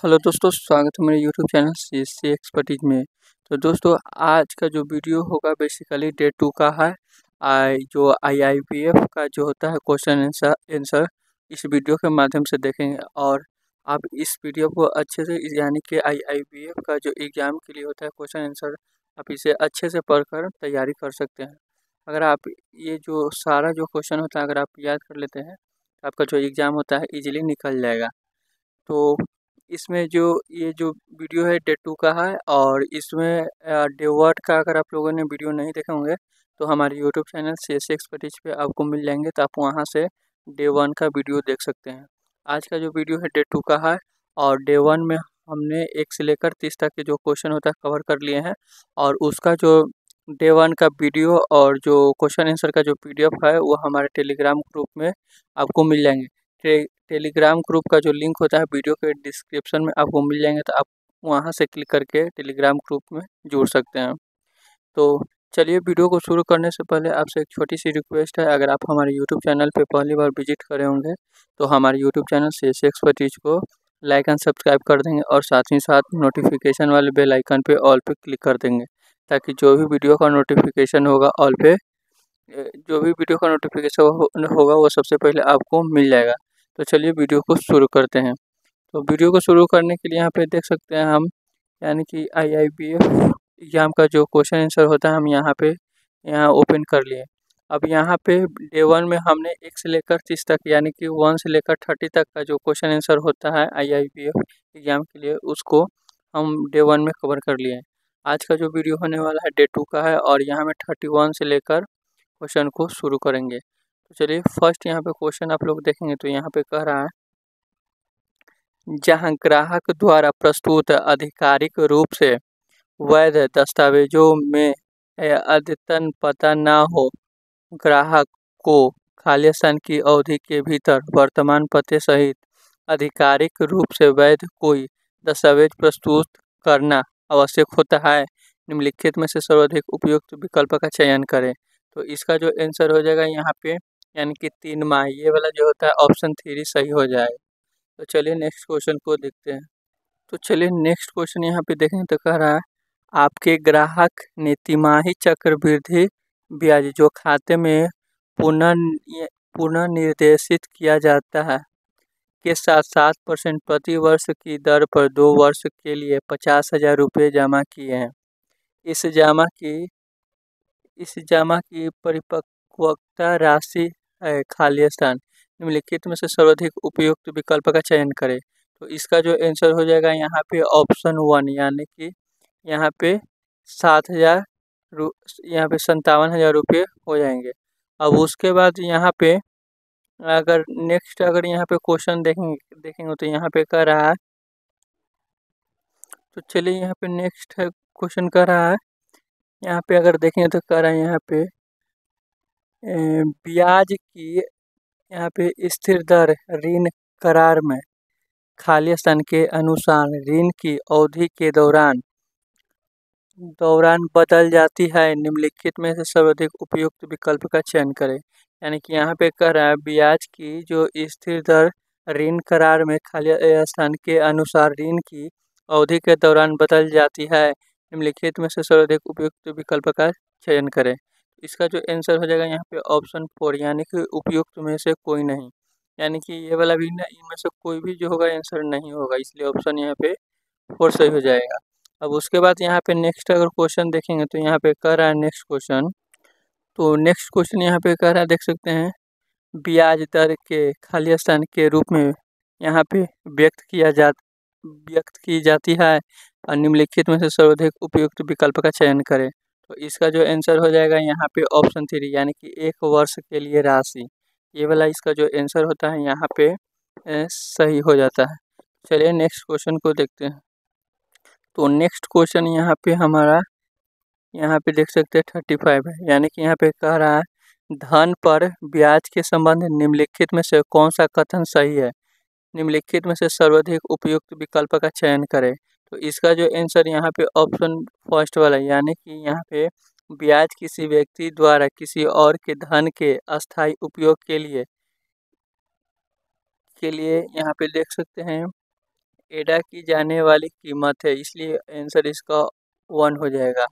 Hello दोस्तों, स्वागत है मेरे यूट्यूब चैनल सीएससी एक्सपर्टीज में। तो दोस्तों, आज का जो वीडियो होगा बेसिकली डे 2 का है। जो आईआईपीएफ का जो होता है क्वेश्चन आंसर इस वीडियो के माध्यम से देखेंगे। और आप इस वीडियो को अच्छे से यानी कि आईआईपीएफ का जो एग्ज़ाम के लिए होता है क्वेश्चन आंसर, आप इसे अच्छे से पढ़कर तैयारी कर सकते हैं। अगर आप ये जो सारा जो क्वेश्चन होता है अगर आप याद कर लेते हैं तो आपका जो एग्ज़ाम होता है ईजिली निकल जाएगा। तो इसमें जो ये जो वीडियो है डे 2 का है, और इसमें डे 1 का अगर आप लोगों ने वीडियो नहीं देखे होंगे तो हमारे यूट्यूब चैनल सीएससी एक्सपर्टीज पे आपको मिल जाएंगे, तो आप वहां से डे 1 का वीडियो देख सकते हैं। आज का जो वीडियो है डे 2 का है, और डे 1 में हमने 1 से लेकर 30 तक के जो क्वेश्चन होता है कवर कर लिए हैं। और उसका जो डे 1 का वीडियो और जो क्वेश्चन आंसर का जो पीडीएफ है वो हमारे टेलीग्राम ग्रुप में आपको मिल जाएंगे। टेलीग्राम ग्रुप का जो लिंक होता है वीडियो के डिस्क्रिप्शन में आपको मिल जाएंगे, तो आप वहां से क्लिक करके टेलीग्राम ग्रुप में जुड़ सकते हैं। तो चलिए, वीडियो को शुरू करने से पहले आपसे एक छोटी सी रिक्वेस्ट है। अगर आप हमारे यूट्यूब चैनल पे पहली बार विजिट करे होंगे तो हमारे यूट्यूब चैनल सीएससी एक्सपर्टीज को लाइक एंड सब्सक्राइब कर देंगे, और साथ ही साथ नोटिफिकेशन वाले बेल आइकन पे ऑल पे क्लिक कर देंगे, ताकि जो भी वीडियो का नोटिफिकेशन होगा ऑल पे जो भी वीडियो का नोटिफिकेशन होगा वो सबसे पहले आपको मिल जाएगा। तो चलिए वीडियो को शुरू करते हैं। तो वीडियो को शुरू करने के लिए यहाँ पे देख सकते हैं हम, यानी कि आईआईपीएफ एग्जाम का जो क्वेश्चन आंसर होता है हम यहाँ ओपन कर लिए। अब यहाँ पे डे 1 में हमने 1 से लेकर 30 तक यानी कि 1 से लेकर 30 तक का जो क्वेश्चन आंसर होता है आईआईपीएफ एग्जाम के लिए उसको हम डे 1 में कवर कर लिए हैं। आज का जो वीडियो होने वाला है डे 2 का है, और यहाँ में 31 से लेकर क्वेश्चन को शुरू करेंगे। तो चलिए फर्स्ट यहाँ पे क्वेश्चन आप लोग देखेंगे तो यहाँ पे कह रहा है, जहां ग्राहक द्वारा प्रस्तुत आधिकारिक रूप से वैध दस्तावेजों में अद्यतन पता न हो, ग्राहक को खालिस्तान की अवधि के भीतर वर्तमान पते सहित आधिकारिक रूप से वैध कोई दस्तावेज प्रस्तुत करना आवश्यक होता है। निम्नलिखित में से सर्वाधिक उपयुक्त विकल्प का चयन करें। तो इसका जो आंसर हो जाएगा यहाँ पे यानी कि 3 माह, ये वाला जो होता है ऑप्शन 3 सही हो जाएगा। तो चलिए नेक्स्ट क्वेश्चन को देखते हैं। तो चलिए नेक्स्ट क्वेश्चन यहाँ पे देखें तो कह रहा है, आपके ग्राहक ने तिमाही चक्रवृद्धि ब्याज जो खाते में पुनः पुनः निर्देशित किया जाता है के साथ 7% प्रति वर्ष की दर पर 2 वर्ष के लिए 50,000 रुपये जमा किए हैं। इस जमा की परिपक्वता राशि है खालिस्तान। निम्नलिखित में से सर्वाधिक उपयुक्त विकल्प का चयन करें। तो इसका जो आंसर हो जाएगा यहाँ पे ऑप्शन 1 यानी कि यहाँ पे 7,000 यहाँ पे 57,000 रुपये हो जाएंगे। अब उसके बाद यहाँ पे अगर यहाँ पे क्वेश्चन देखेंगे तो यहाँ पे कह रहा है, तो चलिए यहाँ पे नेक्स्ट क्वेश्चन कह रहा है, यहाँ पे अगर देखेंगे तो कह रहा है यहाँ पे ब्याज की यहाँ पे स्थिर दर ऋण करार में खालिस्तान के अनुसार ऋण की अवधि के दौरान बदल जाती है। निम्नलिखित में से सर्वाधिक उपयुक्त विकल्प का चयन करें। यानी कि यहाँ पे कह रहा है ब्याज की जो स्थिर दर ऋण करार में खालिस्तान के अनुसार ऋण की अवधि के दौरान बदल जाती है। निम्नलिखित में से सर्वाधिक उपयुक्त विकल्प का चयन करें। इसका जो आंसर हो जाएगा यहाँ पे ऑप्शन 4 यानी कि उपयुक्त में से कोई नहीं, यानी कि ये वाला भी नहीं, इनमें से कोई भी जो होगा आंसर नहीं होगा, इसलिए ऑप्शन यहाँ पे 4 सही हो जाएगा। अब उसके बाद यहाँ पे नेक्स्ट अगर क्वेश्चन देखेंगे तो यहाँ पे कह रहा है नेक्स्ट क्वेश्चन, तो नेक्स्ट क्वेश्चन यहाँ पे कह रहा है, देख सकते हैं, ब्याज दर के खालिस्तान के रूप में यहाँ पे व्यक्त की जाती है, और निम्नलिखित में से सर्वाधिक उपयुक्त विकल्प का चयन करें। तो इसका जो आंसर हो जाएगा यहाँ पे ऑप्शन 3 यानी कि 1 वर्ष के लिए राशि, ये वाला इसका जो आंसर होता है यहाँ पे सही हो जाता है। चलिए नेक्स्ट क्वेश्चन को देखते हैं। तो नेक्स्ट क्वेश्चन यहाँ पे हमारा यहाँ पे देख सकते हैं 35 है, यानी कि यहाँ पे कह रहा है, धन पर ब्याज के संबंध निम्नलिखित में से कौन सा कथन सही है। निम्नलिखित में से सर्वाधिक उपयुक्त विकल्प का चयन करें। तो इसका जो आंसर यहाँ पे ऑप्शन फर्स्ट वाला यानी कि यहाँ पे ब्याज किसी व्यक्ति द्वारा किसी और के धन के अस्थायी उपयोग के लिए यहाँ पे देख सकते हैं अदा की जाने वाली कीमत है, इसलिए आंसर इसका 1 हो जाएगा।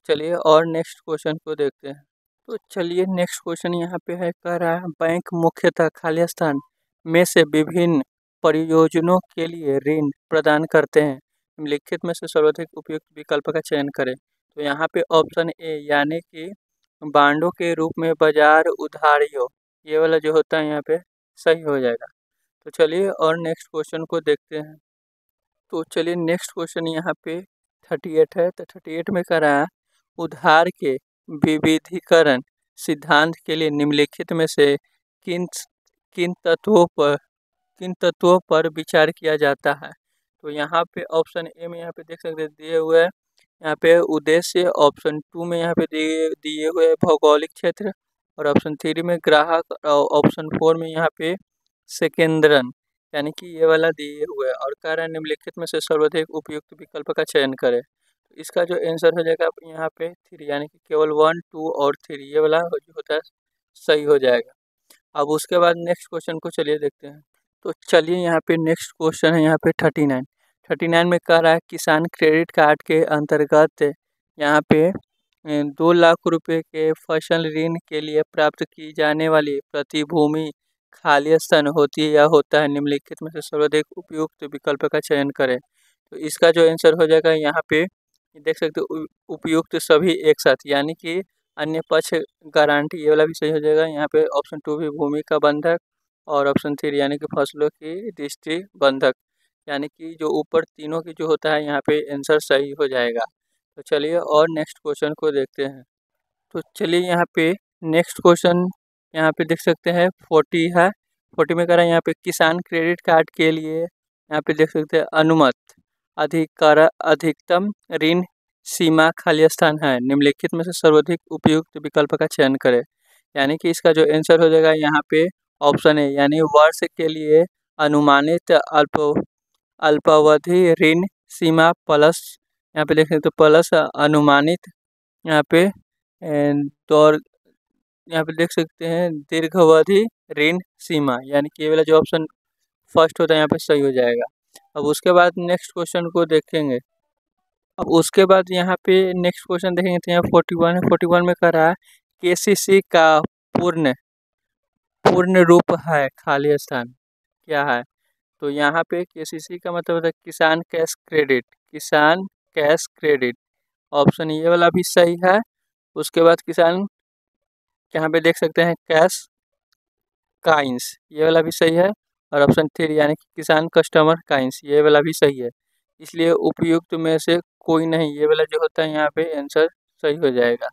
चलिए और नेक्स्ट क्वेश्चन को देखते हैं। तो चलिए नेक्स्ट क्वेश्चन यहाँ पे है, कह रहा है बैंक मुख्यतः खाली स्थान में से विभिन्न परियोजनाओं के लिए ऋण प्रदान करते हैं, निम्नलिखित में से सर्वाधिक उपयुक्त विकल्प का चयन करें। तो यहाँ पे ऑप्शन ए यानी कि बांडों के रूप में बाजार उधारियों, ये वाला जो होता है यहाँ पे सही हो जाएगा। तो चलिए और नेक्स्ट क्वेश्चन को देखते हैं। तो चलिए नेक्स्ट क्वेश्चन यहाँ पे 38 है। तो 38 में कह रहा है उधार के विविधीकरण सिद्धांत के लिए निम्नलिखित में से किन किन तत्वों पर किन तत्वों पर विचार किया जाता है। तो यहाँ पे ऑप्शन ए में यहाँ पे देख सकते हैं दिए हुए हैं यहाँ पे उद्देश्य, ऑप्शन 2 में यहाँ पे दिए दिए हुए भौगोलिक क्षेत्र, और ऑप्शन 3 में ग्राहक, और ऑप्शन 4 में यहाँ पे सेकेंद्रन, यानी कि ये वाला दिए हुए हैं। और कह रहा है निम्नलिखित में से सर्वाधिक उपयुक्त विकल्प का चयन करें। तो इसका जो आंसर हो जाएगा यहाँ पे 3, यानी कि केवल 1, 2 और 3 ये वाला जो होता है सही हो जाएगा। अब उसके बाद नेक्स्ट क्वेश्चन को चलिए देखते हैं। तो चलिए यहाँ पे नेक्स्ट क्वेश्चन है यहाँ पे 39 में कह रहा है किसान क्रेडिट कार्ड के अंतर्गत यहाँ पे 2 लाख रुपए के फसल ऋण के लिए प्राप्त की जाने वाली प्रतिभूमि खाली स्थान होती है या होता है, निम्नलिखित में से सर्वाधिक उपयुक्त विकल्प का चयन करें। तो इसका जो आंसर हो जाएगा यहाँ पे देख सकते हो उपयुक्त सभी एक साथ, यानी कि अन्य पक्ष गारंटी, ये वाला भी सही हो जाएगा। यहाँ पे ऑप्शन 2 भी भूमि का बंधक, और ऑप्शन 3 यानी कि फसलों की दृष्टि बंधक, यानी कि जो ऊपर तीनों की जो होता है यहाँ पे आंसर सही हो जाएगा। तो चलिए और नेक्स्ट क्वेश्चन को देखते हैं। तो चलिए यहाँ पे नेक्स्ट क्वेश्चन यहाँ पे देख सकते हैं 40 है। 40 में कह रहा है यहाँ पे किसान क्रेडिट कार्ड के लिए यहाँ पे देख सकते हैं अनुमत अधिकतम ऋण सीमा खाली स्थान है, निम्नलिखित में से सर्वाधिक उपयुक्त विकल्प का चयन करें। यानी कि इसका जो आंसर हो जाएगा यहाँ पे ऑप्शन है, यानी वर्ष के लिए अनुमानित अल्पावधि ऋण सीमा प्लस, यहाँ पे देख सकते हो प्लस अनुमानित यहाँ पे दौर, यहाँ पे देख सकते हैं दीर्घावधि ऋण सीमा, यानी कि ये वाला जो ऑप्शन फर्स्ट होता है यहाँ पे सही हो जाएगा। अब उसके बाद नेक्स्ट क्वेश्चन को देखेंगे। अब उसके बाद यहाँ पे नेक्स्ट क्वेश्चन देखेंगे तो यहाँ 41 है। 41 में कह रहा है केसीसी का पूर्ण पूर्ण रूप है खाली स्थान क्या है। तो यहाँ पे केसीसी का मतलब होता है किसान कैश क्रेडिट, किसान कैश क्रेडिट, ऑप्शन ये वाला भी सही है। उसके बाद किसान यहाँ पे देख सकते हैं कैश काइंस, ये वाला भी सही है। और ऑप्शन 3 यानी कि किसान कस्टमर काइंस, ये वाला भी सही है। इसलिए उपयुक्त में से कोई नहीं, ये वाला जो होता है यहाँ पे आंसर सही हो जाएगा।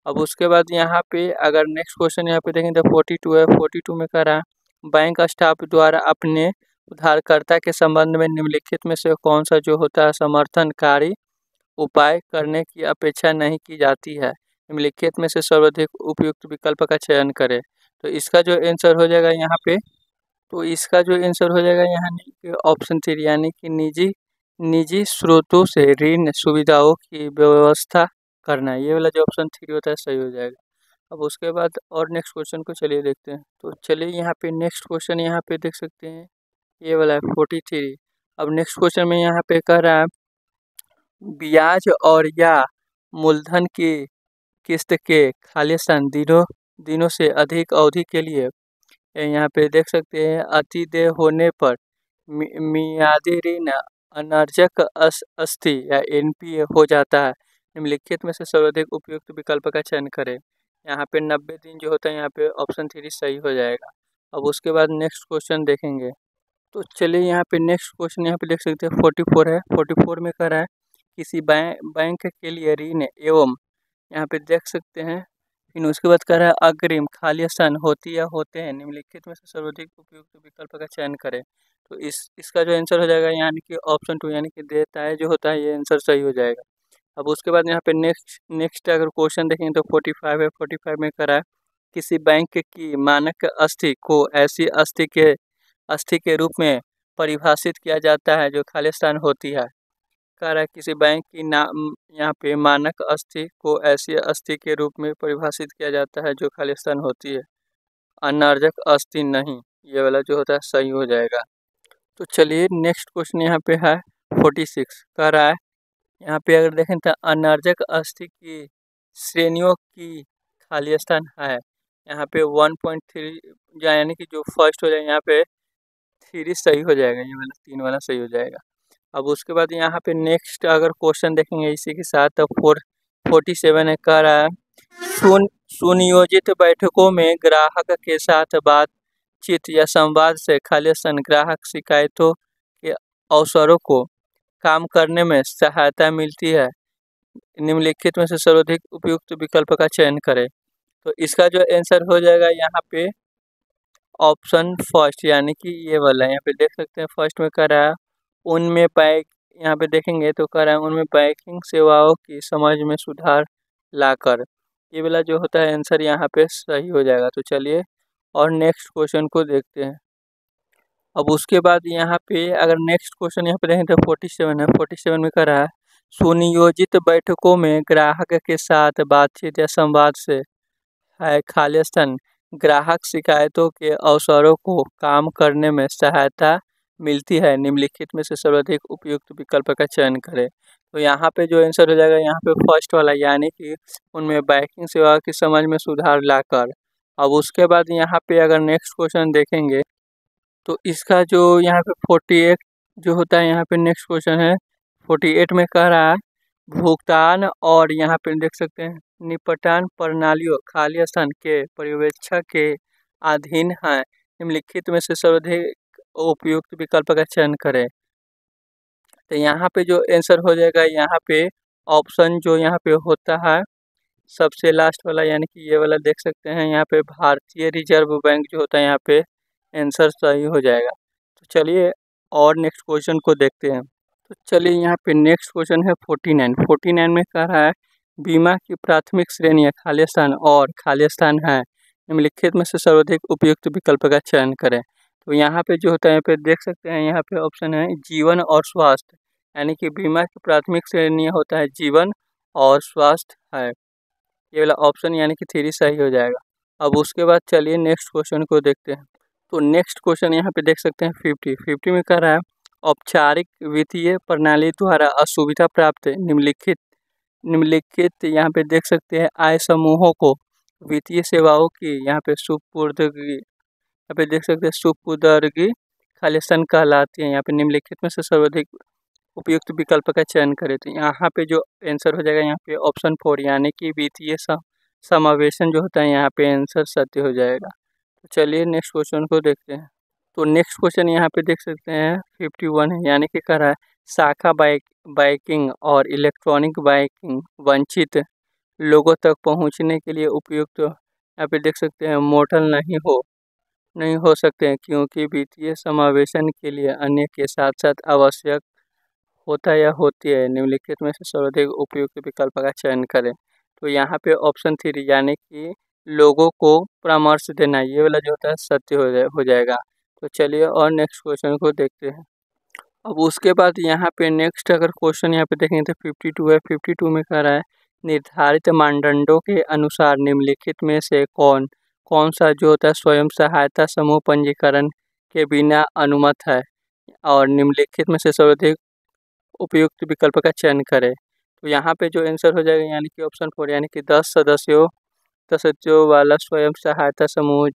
अब उसके बाद यहाँ पे अगर नेक्स्ट क्वेश्चन यहाँ पे देखें तो 42 है। 42 में कह रहा है बैंक स्टाफ द्वारा अपने उधारकर्ता के संबंध में निम्नलिखित में से कौन सा जो होता है समर्थनकारी उपाय करने की अपेक्षा नहीं की जाती है, निम्नलिखित में से सर्वाधिक उपयुक्त विकल्प का चयन करें। तो इसका जो आंसर हो जाएगा यहाँ पे, तो इसका जो आंसर हो जाएगा यहाँ ऑप्शन 3 यानी कि निजी स्रोतों से ऋण सुविधाओं की व्यवस्था करना, ये वाला जो ऑप्शन 3 होता है सही हो जाएगा। अब उसके बाद और नेक्स्ट क्वेश्चन को चलिए देखते हैं। तो चलिए यहाँ पे नेक्स्ट क्वेश्चन यहाँ पे देख सकते हैं ये वाला है 43। अब नेक्स्ट क्वेश्चन में यहाँ पे कह रहा है ब्याज और या मूलधन की किस्त के खाली स्थान दिनों से अधिक अवधि के लिए यहाँ पे देख सकते हैं अतिदेय होने पर मियादी ऋण अनर्जक अस्थि या एनपीए हो जाता है, निम्नलिखित में से सर्वाधिक उपयुक्त विकल्प का चयन करें। यहाँ पे 90 दिन जो होता है यहाँ पे ऑप्शन 3 सही हो जाएगा। अब उसके बाद नेक्स्ट क्वेश्चन देखेंगे। तो चलिए यहाँ पे नेक्स्ट क्वेश्चन यहाँ पे देख सकते हैं 44 है। 44 में कह रहा है किसी बैंक के लिए ऋण एवं यहाँ पे देख सकते हैं फिर उसके बाद कह रहा है अग्रिम खाली स्थान होती या होते हैं, निम्नलिखित में से सर्वाधिक उपयुक्त विकल्प का चयन करें। तो इसका जो आंसर हो जाएगा यानी कि ऑप्शन 2 यानी कि देता है जो होता है ये आंसर सही हो जाएगा। अब उसके बाद यहाँ पे नेक्स्ट अगर क्वेश्चन देखेंगे तो 45 है। 45 में कह रहा है किसी बैंक की मानक अस्थि को ऐसी अस्थि के रूप में परिभाषित किया जाता है जो खाली स्थान होती है। कह रहा है किसी बैंक की नाम यहाँ पे मानक अस्थि को ऐसी अस्थि के रूप में परिभाषित किया जाता है जो खाली स्थान होती है, अनार्जक अस्थि नहीं, ये वाला जो होता है सही हो जाएगा। तो चलिए नेक्स्ट क्वेश्चन यहाँ पे है 46 कह रहा है, यहाँ पे अगर देखें तो अनर्जक अस्थि की श्रेणियों की खाली स्थान है। यहाँ पे 1.3 यानी कि जो फर्स्ट हो जाएगा यहाँ पे 3 सही हो जाएगा, ये वाला 3 वाला सही हो जाएगा। अब उसके बाद यहाँ पे नेक्स्ट अगर क्वेश्चन देखेंगे इसी के साथ, तो 47 है कह रहा है, सुनियोजित बैठकों में ग्राहक के साथ बातचीत या संवाद से खाली स्थान ग्राहक शिकायतों के अवसरों को काम करने में सहायता मिलती है। निम्नलिखित में से सर्वाधिक उपयुक्त विकल्प का चयन करें। तो इसका जो आंसर हो जाएगा यहाँ पे ऑप्शन फर्स्ट, यानी कि ये वाला। यहाँ पे देख सकते हैं फर्स्ट में कह रहा है उनमें बैक, यहाँ पे देखेंगे तो कह रहा है उनमें बैंकिंग सेवाओं की समझ में सुधार लाकर, ये वाला जो होता है आंसर यहाँ पे सही हो जाएगा। तो चलिए और नेक्स्ट क्वेश्चन को देखते हैं। अब उसके बाद यहाँ पे अगर नेक्स्ट क्वेश्चन यहाँ पे देखें तो 47 है। 47 में कह रहा है सुनियोजित बैठकों में ग्राहक के साथ बातचीत या संवाद से है खाली स्थान ग्राहक शिकायतों के अवसरों को काम करने में सहायता मिलती है। निम्नलिखित में से सर्वाधिक उपयुक्त विकल्प का चयन करें। तो यहाँ पे जो आंसर हो जाएगा यहाँ पे फर्स्ट वाला, यानी कि उनमें बैंकिंग सेवा की समझ में सुधार लाकर। अब उसके बाद यहाँ पे अगर नेक्स्ट क्वेश्चन देखेंगे तो इसका जो यहाँ पे 48 जो होता है, यहाँ पे नेक्स्ट क्वेश्चन है 48 में कह रहा है भुगतान और यहाँ पे देख सकते हैं निपटान प्रणालियों खाली स्थान के पर्यवेक्षक के अधीन है। निम्नलिखित में से सर्वाधिक उपयुक्त विकल्प का चयन करें। तो यहाँ पे जो आंसर हो जाएगा यहाँ पे ऑप्शन जो यहाँ पे होता है सबसे लास्ट वाला, यानी कि ये वाला देख सकते हैं यहाँ पे भारतीय रिजर्व बैंक जो होता है, यहाँ पे आंसर सही हो जाएगा। तो चलिए और नेक्स्ट क्वेश्चन को देखते हैं। तो चलिए यहाँ पे नेक्स्ट क्वेश्चन है 49। 49 में कह रहा है बीमा की प्राथमिक श्रेणी खाली स्थान और खाली स्थान है। निम्नलिखित में से सर्वाधिक उपयुक्त विकल्प का चयन करें। तो यहाँ पे जो होता है यहाँ पे देख सकते हैं यहाँ पे ऑप्शन है जीवन और स्वास्थ्य, यानी कि बीमा की प्राथमिक श्रेणी होता है जीवन और स्वास्थ्य है, ये वाला ऑप्शन यानी कि 3 सही हो जाएगा। अब उसके बाद चलिए नेक्स्ट क्वेश्चन को देखते हैं। तो नेक्स्ट क्वेश्चन यहाँ पे देख सकते हैं 50 में कह रहा है औपचारिक वित्तीय प्रणाली द्वारा असुविधा प्राप्त निम्नलिखित यहाँ पे देख सकते हैं आय समूहों को वित्तीय सेवाओं की यहाँ पे सुपुर्दगी, यहाँ पे देख सकते हैं सुपुर्दगी खालिस्तान कहलाती है। यहाँ पे निम्नलिखित में से सर्वाधिक उपयुक्त विकल्प का चयन करें। तो यहाँ पे जो आंसर हो जाएगा यहाँ पे ऑप्शन 4, यानी कि वित्तीय समावेशन जो होता है, यहाँ पे आंसर सत्य हो जाएगा। तो चलिए नेक्स्ट क्वेश्चन को देखते हैं। तो नेक्स्ट क्वेश्चन यहाँ पे देख सकते हैं 51 है, यानी कि कह रहा है शाखा बाइकिंग और इलेक्ट्रॉनिक बाइकिंग वंचित लोगों तक पहुँचने के लिए उपयुक्त, यहाँ पे देख सकते हैं मॉडल नहीं हो सकते हैं, क्योंकि वित्तीय समावेशन के लिए अन्य के साथ साथ आवश्यक होता या होती है। निम्नलिखित में से सर्वाधिक उपयुक्त विकल्प का चयन करें। तो यहाँ पे ऑप्शन 3, यानी कि लोगों को परामर्श देना, ये वाला जो होता है सत्य हो जाएगा। तो चलिए और नेक्स्ट क्वेश्चन को देखते हैं। अब उसके बाद यहाँ पे नेक्स्ट अगर क्वेश्चन यहाँ पे देखेंगे तो 52 है। 52 में कह रहा है निर्धारित मानदंडों के अनुसार निम्नलिखित में से कौन सा जो होता है स्वयं सहायता समूह पंजीकरण के बिना अनुमत है, और निम्नलिखित में से सर्वाधिक उपयुक्त विकल्प का चयन करें। तो यहाँ पे जो आंसर हो जाएगा यानी कि ऑप्शन 4, यानी कि 10 सदस्यों वाला स्वयं सहायता समूह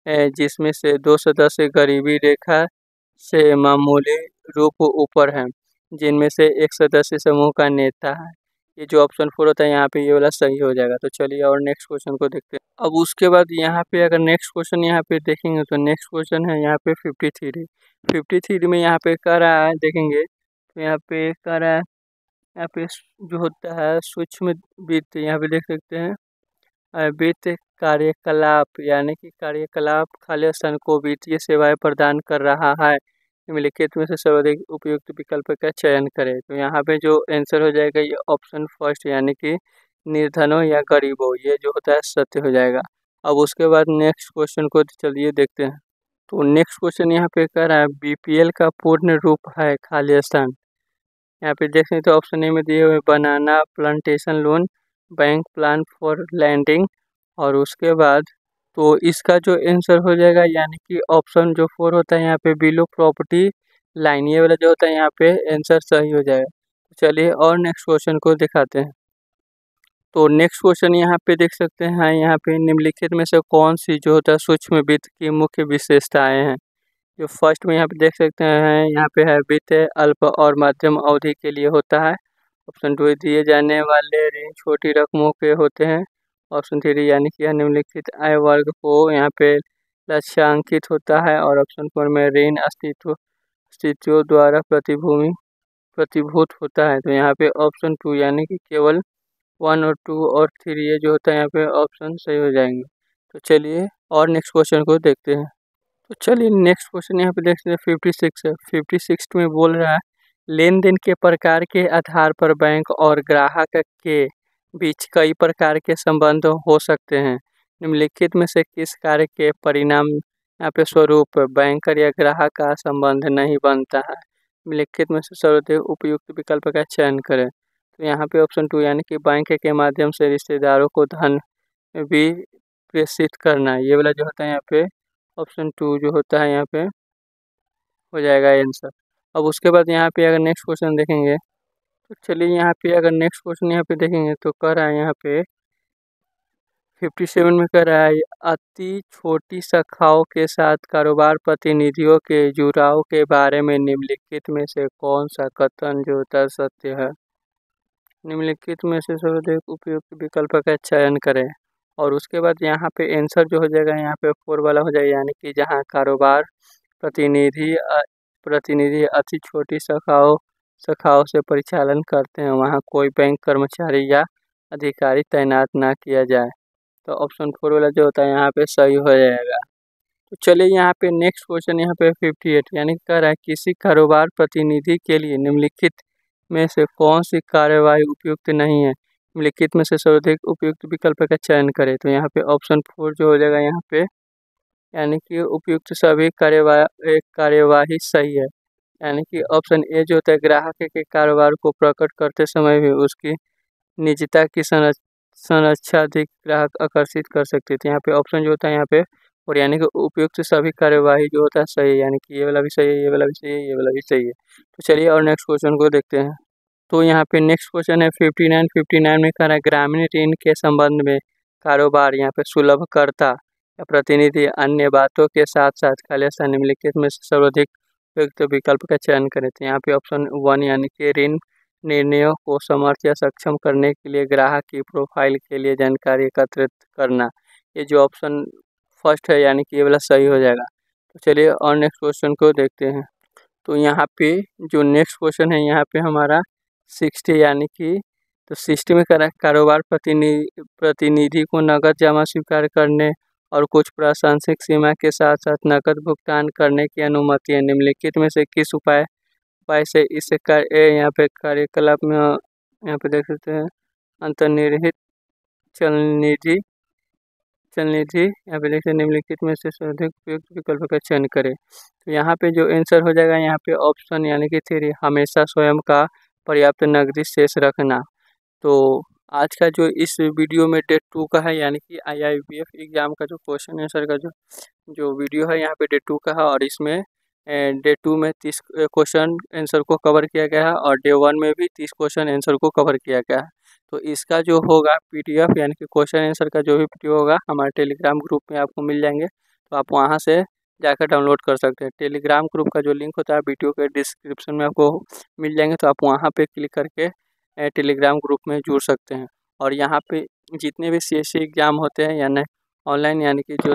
जिसमें से 2 सदस्य गरीबी रेखा से मामूली रूप ऊपर हैं, जिनमें से एक सदस्य समूह का नेता है। ये जो ऑप्शन 4 होता है यहाँ पे ये वाला सही हो जाएगा। तो चलिए और नेक्स्ट क्वेश्चन को देखते हैं। अब उसके बाद यहाँ पे अगर नेक्स्ट क्वेश्चन यहाँ पे देखेंगे तो नेक्स्ट क्वेश्चन है यहाँ पे 53। 53 में यहाँ पे कह रहा है देखेंगे तो यहाँ पे कह रहा है यहाँ पे जो होता है सूक्ष्म वित्त, यहाँ पे देख सकते हैं वित्त कार्यकलाप, यानी कि कार्यकलाप खाली स्थान को वित्तीय सेवाएं प्रदान कर रहा है। निम्नलिखित में से सर्वाधिक उपयुक्त विकल्प का चयन करें। तो यहाँ पे जो आंसर हो जाएगा ये ऑप्शन फर्स्ट, यानी कि निर्धनों या गरीबों, ये जो होता है सत्य हो जाएगा। अब उसके बाद नेक्स्ट क्वेश्चन को चलिए देखते हैं। तो नेक्स्ट क्वेश्चन यहाँ पे कह रहा है BPL का पूर्ण रूप है खाली स्थान, यहाँ पे देख सकते हो ऑप्शन ए में दिए हुए banana plantation loan, bank plan for lending, और उसके बाद तो इसका जो आंसर हो जाएगा यानी कि ऑप्शन जो 4 होता है यहाँ पे बिलो प्रॉपर्टी लाइन, ये वाला जो होता है यहाँ पे आंसर सही हो जाएगा। तो चलिए और नेक्स्ट क्वेश्चन को दिखाते हैं। तो नेक्स्ट क्वेश्चन यहाँ पे देख सकते हैं, यहाँ पे निम्नलिखित में से कौन सी जो होता है सूक्ष्म वित्त की मुख्य विशेषताएं हैं। जो फर्स्ट में यहाँ पे देख सकते हैं, यहाँ पे है वित्त अल्प और मध्यम अवधि के लिए होता है। ऑप्शन 2 दिए जाने वाले ऋण छोटी रकमों के होते हैं। ऑप्शन 3 यानी कि यह निम्नलिखित आय वर्ग को यहाँ पे लक्ष्यांकित होता है। और ऑप्शन 4 में ऋण अस्तित्व द्वारा प्रतिभूत होता है। तो यहाँ पे ऑप्शन 2 यानी कि केवल 1 और 2 और 3 ये जो होता है यहाँ पे ऑप्शन सही हो जाएंगे। तो चलिए और नेक्स्ट क्वेश्चन को देखते हैं। तो चलिए नेक्स्ट क्वेश्चन यहाँ पे देखते हैं 56 है। 56 में बोल रहा है लेन देन के प्रकार के आधार पर बैंक और ग्राहक के बीच कई प्रकार के संबंध हो सकते हैं। निम्नलिखित में से किस कार्य के परिणाम यहाँ पे स्वरूप बैंकर या ग्राहक का संबंध नहीं बनता है। निम्नलिखित में से सर्वाधिक उपयुक्त विकल्प का चयन करें। तो यहाँ पे ऑप्शन 2 यानी कि बैंक के माध्यम से रिश्तेदारों को धन भी प्रेषित करना, ये वाला जो होता है यहाँ पे ऑप्शन 2 जो होता है यहाँ पे हो जाएगा आंसर। अब उसके बाद यहाँ पे अगर नेक्स्ट क्वेश्चन देखेंगे, तो चलिए यहाँ पे अगर नेक्स्ट क्वेश्चन यहाँ पे देखेंगे तो कह रहा है यहाँ पे 57 में कह रहा है अति छोटी शाखाओं के साथ कारोबार प्रतिनिधियों के जुड़ाव के बारे में निम्नलिखित में से कौन सा कथन जो होता है सत्य है। निम्नलिखित में से सर्वाधिक उपयुक्त विकल्प का चयन करें। और उसके बाद यहाँ पे आंसर जो हो जाएगा यहाँ पे 4 वाला हो जाएगा, यानी कि जहाँ कारोबार प्रतिनिधि अति छोटी शाखाओं से परिचालन करते हैं वहाँ कोई बैंक कर्मचारी या अधिकारी तैनात ना किया जाए। तो ऑप्शन 4 वाला जो होता है यहाँ पे सही हो जाएगा। तो चलिए यहाँ पे नेक्स्ट क्वेश्चन यहाँ पे 58 यानी कह रहा है किसी कारोबार प्रतिनिधि के लिए निम्नलिखित में से कौन सी कार्यवाही उपयुक्त नहीं है। निम्नलिखित में से सर्वाधिक उपयुक्त विकल्प का चयन करें। तो यहाँ पे ऑप्शन 4 जो हो जाएगा यहाँ पे, यानी कि उपयुक्त सभी कार्यवाही सही है। यानी कि ऑप्शन ए जो होता है ग्राहक के कारोबार को प्रकट करते समय भी उसकी निजता की संरक्षा अधिक ग्राहक आकर्षित कर सकती थी। यहाँ पे ऑप्शन जो होता है यहाँ पे और यानी कि उपयुक्त सभी कार्यवाही जो होता है सही है, यानी कि ये वाला भी सही है, ये वाला भी सही है, ये वाला भी सही है। तो चलिए और नेक्स्ट क्वेश्चन को देखते हैं। तो यहाँ पे नेक्स्ट क्वेश्चन है 59 में कह रहा है ग्रामीण ऋण के संबंध में कारोबार यहाँ पे सुलभकर्ता या प्रतिनिधि अन्य बातों के साथ साथ खालिस्तान निम्नलिखित में सर्वाधिक उपयुक्त विकल्प का चयन करें। तो यहाँ पे ऑप्शन 1 यानी कि ऋण निर्णयों को समर्थ या सक्षम करने के लिए ग्राहक की प्रोफाइल के लिए जानकारी एकत्रित करना, ये जो ऑप्शन फर्स्ट है यानी कि ये वाला सही हो जाएगा। तो चलिए और नेक्स्ट क्वेश्चन को देखते हैं। तो यहाँ पे जो नेक्स्ट क्वेश्चन है यहाँ पे हमारा 60 यानी कि तो 60 में कारोबार प्रतिनिधि को नकद जमा स्वीकार करने और कुछ प्रासंगिक सीमा के साथ साथ नकद भुगतान करने की अनुमति है। निम्नलिखित में से किस उपाय से इसे यहाँ पे कार्यकलाप में यहाँ पे देख सकते हैं अंतर्निहित चल निधि यहाँ पे देखते हैं निम्नलिखित में से सर्वाधिक उपयुक्त विकल्प का चयन करें। तो यहाँ पे जो आंसर हो जाएगा यहाँ पे ऑप्शन यानी कि 3 हमेशा स्वयं का पर्याप्त नकदी शेष रखना। तो आज का जो इस वीडियो में डे 2 का है यानी कि IIPF एग्ज़ाम का जो क्वेश्चन आंसर का जो वीडियो है यहाँ पे डे 2 का है। और इसमें डे 2 में 30 क्वेश्चन आंसर को कवर किया गया है और डे 1 में भी 30 क्वेश्चन आंसर को कवर किया गया है। तो इसका जो होगा PDF यानी कि क्वेश्चन आंसर का जो भी वीडियो होगा हमारे टेलीग्राम ग्रुप में आपको मिल जाएंगे। तो आप वहाँ से जाकर डाउनलोड कर सकते हैं। टेलीग्राम ग्रुप का जो लिंक होता है वीडियो के डिस्क्रिप्शन में आपको मिल जाएंगे। तो आप वहाँ पे क्लिक करके टेलीग्राम ग्रुप में जुड़ सकते हैं। और यहाँ पे जितने भी CSC एग्ज़ाम होते हैं यानी ऑनलाइन यानी कि जो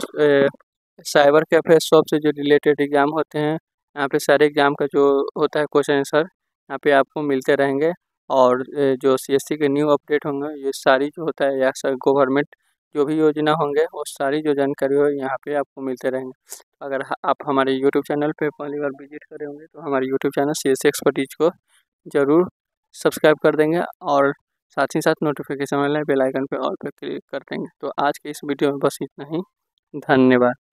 साइबर कैफे शॉप से जो रिलेटेड एग्ज़ाम होते हैं, यहाँ पे सारे एग्ज़ाम का जो होता है क्वेश्चन आंसर यहाँ पे आपको मिलते रहेंगे। और जो CSC के न्यू अपडेट होंगे ये सारी जो होता है या गवर्नमेंट जो भी योजना होंगे वो सारी जो जानकारी हो यहाँ पे आपको मिलते रहेंगे। अगर आप हमारे यूट्यूब चैनल पे पहली बार विजिट करे होंगे तो हमारे यूट्यूब चैनल CSC एक्सपर्टीज को ज़रूर सब्सक्राइब कर देंगे और साथ ही साथ नोटिफिकेशन वाले बेल आइकन पे ऑल पे क्लिक कर देंगे। तो आज के इस वीडियो में बस इतना ही। धन्यवाद।